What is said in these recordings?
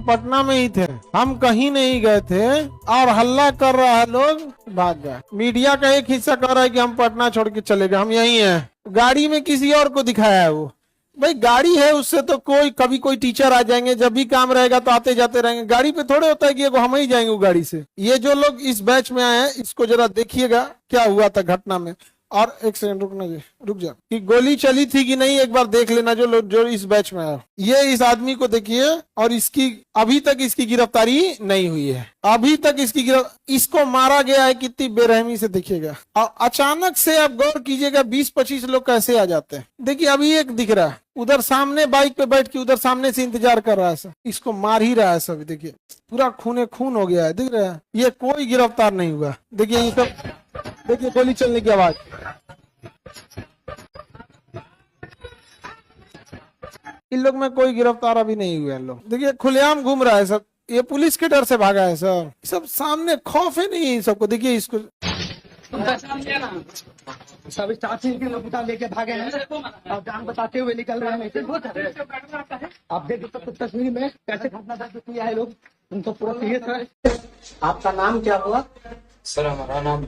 पटना में ही थे, हम कहीं नहीं गए थे और हल्ला कर रहा है, लोग भाग गए। मीडिया का एक हिस्सा कह रहा है कि हम पटना छोड़ के चले गए, हम यहीं हैं। गाड़ी में किसी और को दिखाया है वो। भाई गाड़ी है, उससे तो कोई कभी कोई टीचर आ जाएंगे, जब भी काम रहेगा तो आते जाते रहेंगे। गाड़ी पे थोड़े होता है कि हम ही जाएंगे वो गाड़ी से। ये जो लोग इस बैच में आए हैं, इसको जरा देखिएगा क्या हुआ था घटना में। और एक सेकंड रुकना जी, रुक जा, कि गोली चली थी कि नहीं एक बार देख लेना। जो लोग जो इस बैच में आया, ये इस आदमी को देखिए, और इसकी अभी तक इसकी गिरफ्तारी नहीं हुई है। अभी तक इसको मारा गया है कितनी बेरहमी से, देखिएगा। और अचानक से आप गौर कीजिएगा 20-25 लोग कैसे आ जाते हैं। देखिए अभी एक दिख रहा है उधर सामने बाइक पे बैठ के, उधर सामने से इंतजार कर रहा है सब, इसको मार ही रहा है सब। देखिए पूरा खूने खून हो गया है, दिख रहा है। ये कोई गिरफ्तार नहीं हुआ। देखिए ये सब, देखिए गोली चलने की आवाज। इन लोग में कोई गिरफ्तार अभी नहीं हुए हैं लोग। देखिए खुलेआम घूम रहा है सब, ये पुलिस के डर से भागा है सब। सब सामने खौफ है नहीं सबको। देखिए इसको सब स्टाफ के लोग लेके भागे हैं और जान बताते हुए निकल रहे हैं। आप देख सकते तस्वीर में कैसे घटना दर्ज किया है लोग, उनको पूरा क्लियर है। आपका नाम क्या हुआ सर? हमारा नाम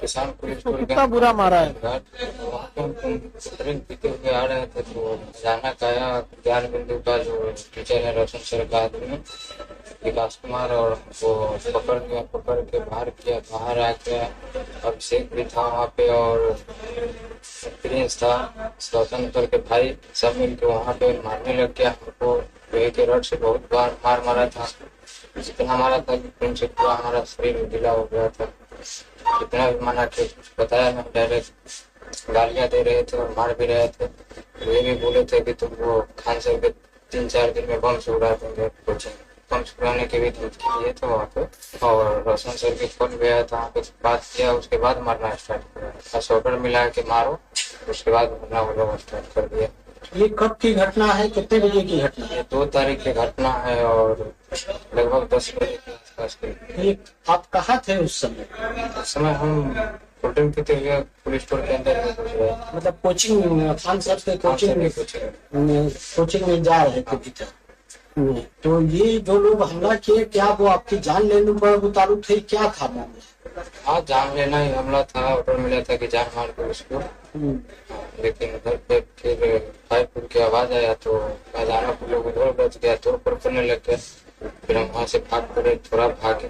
किसान पुलिस को कितना बुरा मारा है। ड्रिंक पीते हुए आ रहे थे तो अचानक आया ज्ञान बिंदु का जो टीचर है रोशन सर का आदमी विकास कुमार, और वो पकड़ के बाहर किया। बाहर आके अभिषेक भी था वहाँ पे और प्रिंस था, रोशन सर के भाई, सब मिलके वहाँ पे मारने लग गया हमको। लोहे के रड से बहुत बार मारा था, जितना हमारा था से पूरा हमारा शरीर ढीला हो गया था। कितना भी मना किया कुछ बताया नहीं, डायरेक्ट गालियां दे रहे थे और मार भी रहे थे। ये भी बोले थे कि तुम वो खान सर के 3-4 दिन में बम से उड़ा देंगे कोचिंग। बम से उड़ाने के भी धमकी दिए थे वहाँ पे, और रोशन सर के फोन गया था वहाँ पे, बात किया, उसके बाद मारना स्टार्ट किया। बस ऑर्डर मिला के मारो, उसके बाद मारना वो लोग स्टार्ट कर दिया। ये कब की घटना है, कितने बजे की घटना है? ये 2 तारीख की घटना है और लगभग 10 बजे के आसपास की। ये आप कहाँ थे उस समय? उस समय हम कोल्ड ड्रिंक पीते हुए पुलिस स्टोर के अंदर मतलब कोचिंग खान सर के कोचिंग में जा रहे थे भीतर। तो ये जो लोग हमला किए, क्या वो आपकी जान लेने पर उतारू थे, क्या था मामला? हाँ, जान लेना ही हमला था। ऑर्डर मिला था कि जान मार कर उसको, लेकिन उधर पे फिर फायर की आवाज आया तो अचानक लोग उधर बच गया, तोड़ फोड़ करने लग गया। फिर हम वहाँ से भाग पड़े, थोड़ा भागे,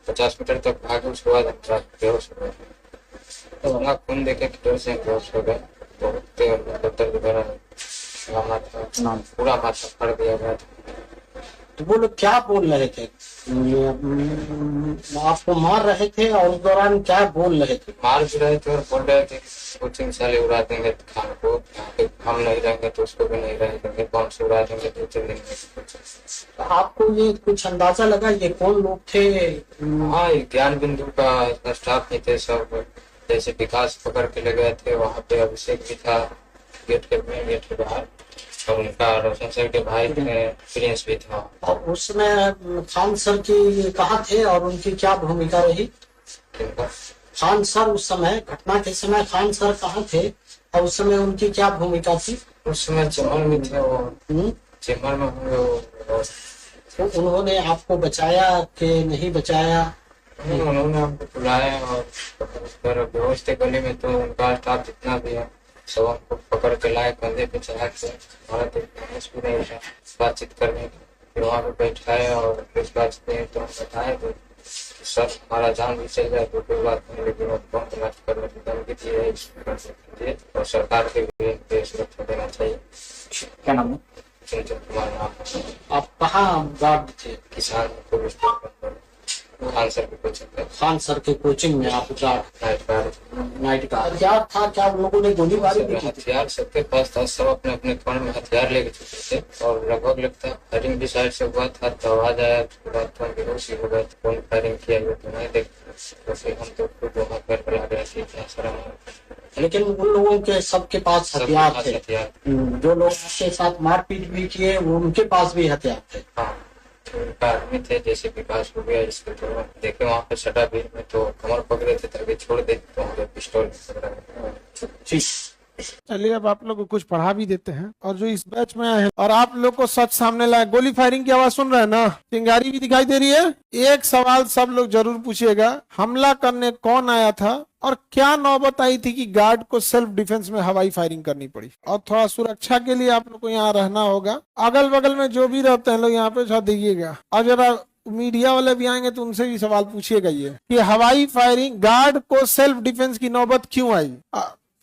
50 मीटर तक भागे। उसके बाद हम बेहोश हो गए, तो खून देखे डर से बेहोश हो गए। बहुत दर्द वगैरह पूरा माथा फट गया था। तो वो लोग क्या बोल रहे थे? आपको मार रहे थे और उस दौरान क्या बोल रहे थे? मार भी रहे थे और बोल रहे थे कोचिंग साले उड़ा देंगे खान को, हम नहीं रहेंगे तो उसको भी नहीं रह देंगे, बम से उड़ा देंगे 2-3 दिन में। तो आपको ये कुछ अंदाजा लगा ये कौन लोग थे? हाँ, ज्ञान बिंदु का स्टाफ ही थे सब। जैसे विकास पकड़ के ले गए थे, वहाँ पे अभिषेक भी था गेट के बाहर, और उनका रोशन सर के भाई प्रिंस भी था। और उस समय खान सर की कहाँ थे और उनकी क्या भूमिका रही? खान सर उस समय, घटना के समय खान सर कहाँ थे और उस समय उनकी क्या भूमिका थी? उस समय चेम्बर में थे वो, चेम्बर में होंगे वो। तो उन्होंने आपको बचाया कि नहीं बचाया? उन्होंने हमको बुलाया और बेहोश थे गले में, तो उनका स्टाफ जितना भी है सब हमको पकड़ के लाए, कंधे पे चढ़ा के। हमारा तो भी नहीं था बातचीत करने की। फिर वहाँ पे बैठाए और कुछ बातचीत तो हम बताए तो सर हमारा जान भी चल जाए तो कोई बात नहीं, लेकिन बम ब्लास्ट करने की धमकी दी और सरकार के भी सुरक्षा देना चाहिए। क्या नाम है? चंचल कुमार नाम। आप कहाँ गार्ड थे? किसान पुलिस खान सर के कोचिंग, खान सर के कोचिंग में आप गार्ड? नाइट का हथियार था क्या? उन लोगों ने गोलीबारी भी की? हथियार सबके पास था, सब अपने अपने फोन में हथियार लेके चुके थे और लगभग लगता है फायरिंग भी साइड से हुआ था। तो आवाज आया, उसके बाद तो हम बेहोश ही हो गए। कौन फायरिंग किया ये तो नहीं देख, तो फिर हम तो खुद वहाँ पर बुला गए थे। लेकिन उन लोगों के सबके पास हथियार थे? जो लोग उसके साथ मारपीट भी किए वो उनके पास भी हथियार थे? हाँ, उनका आदमी थे, जैसे विकास हो गया इसको तो देखे वहाँ पे सटा भीड़ में तो कमर पकड़े थे ताकि छोड़ दे, तो हम पिस्टल। चलिए अब आप लोग को कुछ पढ़ा भी देते हैं, और जो इस बैच में आए हैं और आप लोग को सच सामने लाए। गोली फायरिंग की आवाज सुन रहे हैं ना, चिंगारी भी दिखाई दे रही है। एक सवाल सब लोग जरूर पूछिएगा, हमला करने कौन आया था और क्या नौबत आई थी कि गार्ड को सेल्फ डिफेंस में हवाई फायरिंग करनी पड़ी। और थोड़ा सुरक्षा के लिए आप लोग को यहाँ रहना होगा, अगल बगल में जो भी रहते हैं लोग यहाँ पे साथ देखिएगा, और जरा मीडिया वाले भी आएंगे तो उनसे भी सवाल पूछिएगा ये कि हवाई फायरिंग गार्ड को सेल्फ डिफेंस की नौबत क्यों आई।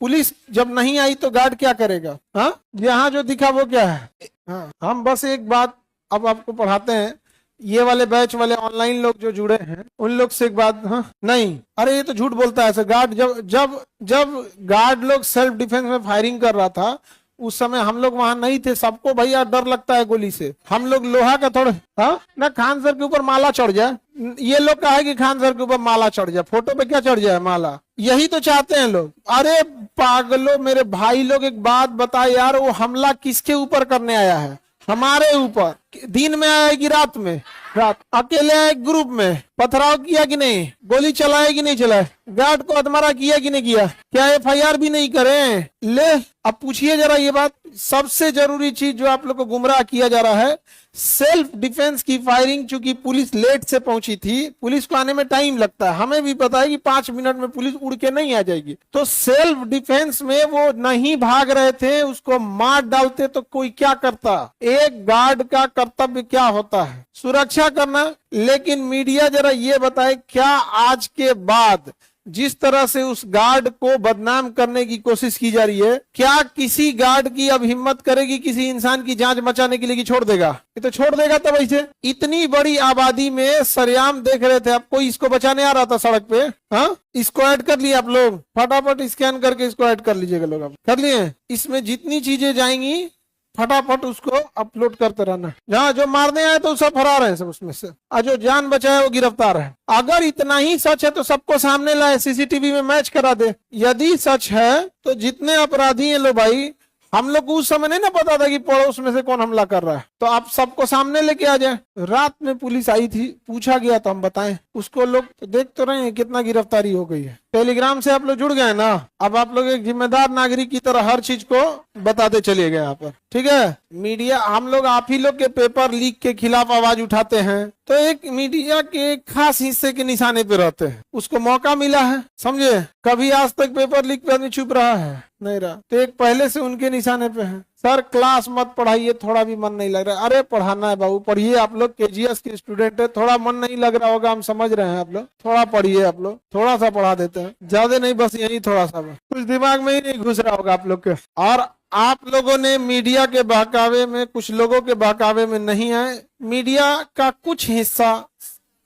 पुलिस जब नहीं आई तो गार्ड क्या करेगा। हाँ, यहाँ जो दिखा वो क्या है। हाँ, हम बस एक बात अब आपको पढ़ाते हैं, ये वाले बैच वाले ऑनलाइन लोग जो जुड़े हैं उन लोग से एक बात। हाँ नहीं, अरे ये तो झूठ बोलता है सर। गार्ड जब जब जब गार्ड लोग सेल्फ डिफेंस में फायरिंग कर रहा था उस समय हम लोग वहां नहीं थे। सबको भैया डर लगता है गोली से, हम लोग लोहा का थोड़ा। हाँ ना, खान सर के ऊपर माला चढ़ जाए, ये लोग कहा है कि खान सर के ऊपर माला चढ़ जाए, फोटो पे क्या चढ़ जाए, माला। यही तो चाहते हैं लोग। अरे पागलों, मेरे भाई लोग एक बात बताए यार, वो हमला किसके ऊपर करने आया है? हमारे ऊपर। दिन में आया कि रात में? रात। अकेले आए ग्रुप में? पथराव किया कि नहीं? गोली चलाए कि नहीं चलाए? गार्ड को हत्मारा किया कि नहीं किया? क्या एफआईआर भी नहीं करे? ले अब पूछिए जरा ये बात। सबसे जरूरी चीज जो आप लोग को गुमराह किया जा रहा है, सेल्फ डिफेंस की फायरिंग। चूंकि पुलिस लेट से पहुंची थी, पुलिस को आने में टाइम लगता है, हमें भी पता है कि 5 मिनट में पुलिस उड़ के नहीं आ जाएगी। तो सेल्फ डिफेंस में वो नहीं भाग रहे थे, उसको मार डालते तो कोई क्या करता। एक गार्ड का कर्तव्य क्या होता है? सुरक्षा करना। लेकिन मीडिया जरा ये बताए, क्या आज के बाद जिस तरह से उस गार्ड को बदनाम करने की कोशिश की जा रही है, क्या किसी गार्ड की अब हिम्मत करेगी किसी इंसान की जांच मचाने के लिए कि छोड़ देगा? ये तो छोड़ देगा तब। ऐसे इतनी बड़ी आबादी में सरेआम देख रहे थे, अब कोई इसको बचाने आ रहा था सड़क पे? हाँ, इसको ऐड कर लिया आप लोग, फटाफट स्कैन करके इसको ऐड कर लीजिएगा लोग। अब कर लिए? इसमें जितनी चीजें जाएंगी फटाफट उसको अपलोड करते रहना। जहाँ जो मारने आए तो सब फरार है, सब उसमें से, और जो जान बचाए वो गिरफ्तार है। अगर इतना ही सच है तो सबको सामने लाए, सीसीटीवी में मैच करा दे। यदि सच है तो जितने अपराधी हैं लो भाई, हम लोग को उस समय नहीं ना पता था कि पड़ोस में से कौन हमला कर रहा है, तो आप सबको सामने लेके आ जाए। रात में पुलिस आई थी, पूछा गया तो हम बताएं उसको। लोग तो देख तो रहे हैं कितना गिरफ्तारी हो गई है। टेलीग्राम से आप लोग जुड़ गए ना, अब आप लोग एक जिम्मेदार नागरिक की तरह हर चीज को बताते चलिए गए यहाँ पर, ठीक है। मीडिया, हम लोग आप ही लोग के पेपर लीक के खिलाफ आवाज उठाते हैं तो एक मीडिया के खास हिस्से के निशाने पे रहते हैं, उसको मौका मिला है, समझे। कभी आज तक पेपर लीक पे आदमी चुप रहा है? नहीं रहा। तो एक पहले से उनके निशाने पे है। सर क्लास मत पढ़ाइए, थोड़ा भी मन नहीं लग रहा। अरे पढ़ाना है बाबू, पढ़िए। आप लोग केजीएस के स्टूडेंट है, थोड़ा मन नहीं लग रहा होगा, हम समझ रहे हैं। आप लोग थोड़ा पढ़िए, आप लोग थोड़ा सा पढ़ा देते हैं, ज्यादा नहीं, बस यही थोड़ा सा। कुछ दिमाग में ही नहीं घुस रहा होगा आप लोग के। और आप लोगों ने मीडिया के बहकावे में, कुछ लोगों के बहकावे में नहीं आए। मीडिया का कुछ हिस्सा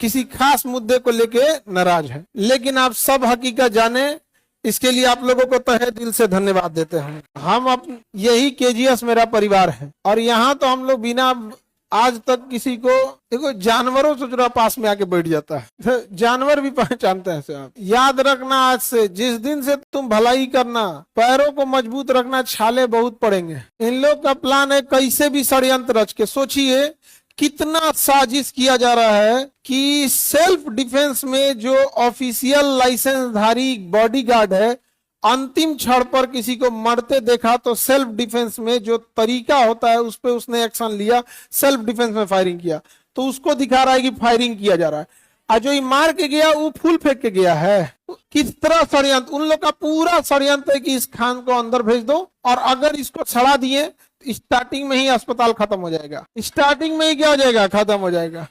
किसी खास मुद्दे को लेके नाराज है, लेकिन आप सब हकीकत जाने, इसके लिए आप लोगों को तहे दिल से धन्यवाद देते हैं। हम यही केजीएस मेरा परिवार है, और यहाँ तो हम लोग बिना आज तक किसी को, देखो जानवरों से जुड़ा पास में आके बैठ जाता है, जानवर भी पहचानते हैं से। आप याद रखना, आज से जिस दिन से तुम भलाई करना, पैरों को मजबूत रखना, छाले बहुत पड़ेंगे। इन लोग का प्लान है कैसे भी षड्यंत्र रच के, सोचिए कितना साजिश किया जा रहा है कि सेल्फ डिफेंस में जो ऑफिशियल लाइसेंसधारी बॉडीगार्ड है, अंतिम क्षण पर किसी को मरते देखा तो सेल्फ डिफेंस में जो तरीका होता है उस पे उसने एक्शन लिया, सेल्फ डिफेंस में फायरिंग किया, तो उसको दिखा रहा है कि फायरिंग किया जा रहा है। और जो मार के गया वो फूल फेंक के गया है। किस तरह षड्यंत्र, उन लोग का पूरा षड्यंत्र है कि इस खान को अंदर भेज दो, और अगर इसको छड़ा दिए स्टार्टिंग में ही अस्पताल खत्म हो जाएगा। स्टार्टिंग में ही क्या हो जाएगा? खत्म हो जाएगा।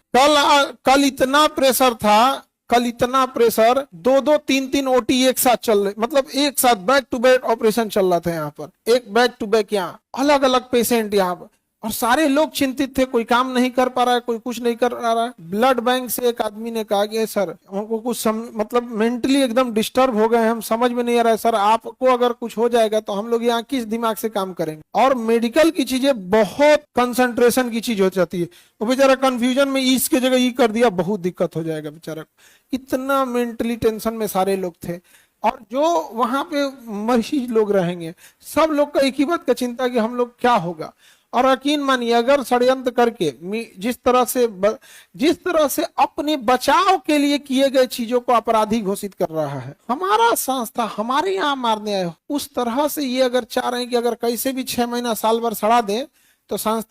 कल इतना प्रेशर था, कल इतना प्रेशर, 2-2, 3-3 ओटी एक साथ चल रहे, मतलब एक साथ बैक टू बैक ऑपरेशन चल रहा था यहाँ पर, एक बैक टू बैक, यहाँ अलग अलग पेशेंट यहाँ पर, और सारे लोग चिंतित थे, कोई काम नहीं कर पा रहा है, कोई कुछ नहीं कर रहा है। ब्लड बैंक से एक आदमी ने कहा कि सर हमको कुछ मतलब मेंटली एकदम डिस्टर्ब हो गए, हम समझ में नहीं आ रहा है सर, आपको अगर कुछ हो जाएगा तो हम लोग यहाँ किस दिमाग से काम करेंगे। और मेडिकल की चीजें बहुत कंसंट्रेशन की चीज हो जाती है, वो बेचारा कंफ्यूजन में इस के जगह ई कर दिया, बहुत दिक्कत हो जाएगा बेचारा। इतना मेंटली टेंशन में सारे लोग थे। और जो वहां पे मरीज लोग रहेंगे, सब लोग का एक ही बात का चिंता कि हम लोग क्या होगा। और यकीन मानिए अगर षड्यंत्र करके जिस तरह से अपने बचाव के लिए किए गए चीजों को आपराधिक घोषित कर रहा है, हमारा संस्था हमारे यहाँ मारने आए, उस तरह से ये अगर चाह रहे हैं कि अगर कैसे भी 6 महीना साल भर सड़ा दे तो संस्था